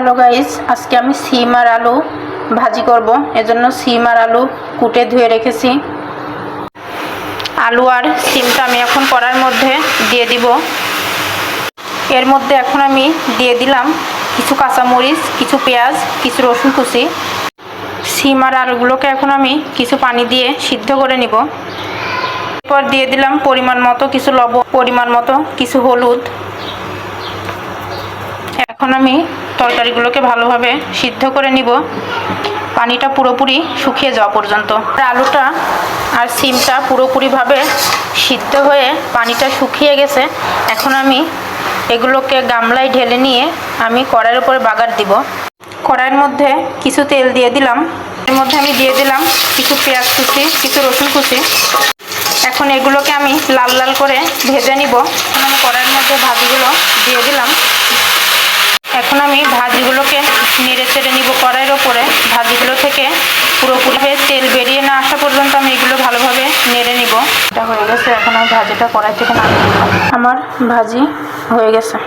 Hello guys, আজকে আমি সিম আর আলু ভাজি করব। এজন্য সিম আর আলু কুটে ধুয়ে রেখেছি। আলু আর সিমটা আমি এখন কড়াইয়ের মধ্যে দিয়ে দিব। এর মধ্যে এখন আমি দিয়ে দিলাম কিছু কাঁচামরিচ, কিছু পেঁয়াজ, কিছু রসুন কুচি। সিম আর আলুগুলোকে এখন আমি কিছু পানি দিয়ে সিদ্ধ করে নিব। এরপর দিয়ে দিলাম পরিমাণ মতো কিছু লবণ, পরিমাণ মতো কিছু হলুদ। এখন আমি তরকারিগুলোকে ভালোভাবে সিদ্ধ করে নিব, পানিটা পুরোপুরি শুকিয়ে যাওয়া পর্যন্ত। আলুটা আর সিমটা পুরোপুরিভাবে সিদ্ধ হয়ে পানিটা শুকিয়ে গেছে। এখন আমি এগুলোকে গামলায় ঢেলে নিয়ে আমি কড়াইয়ের উপরে বাগার দিব। কড়াইয়ের মধ্যে কিছু তেল দিয়ে দিলাম। এর মধ্যে আমি দিয়ে দিলাম কিছু পেঁয়াজ কুচি, কিছু রসুন কুচি। এখন এগুলোকে আমি লাল লাল করে ভেজে নিব। এখন আমি কড়াইয়ের মধ্যে ভাজিগুলো দিয়ে দিলাম। এখন আমি ভাজিগুলোকে নেড়ে চেড়ে নিব কড়াইয়ের ওপরে। ভাজিগুলো থেকে পুরোপুরিভাবে তেল বেরিয়ে না আসা পর্যন্ত আমি এগুলো ভালোভাবে নেড়ে নিব। এটা হয়ে গেছে, এখন আমি ভাজিটা কড়াই থেকে নামিয়ে নিব। আমার ভাজি হয়ে গেছে।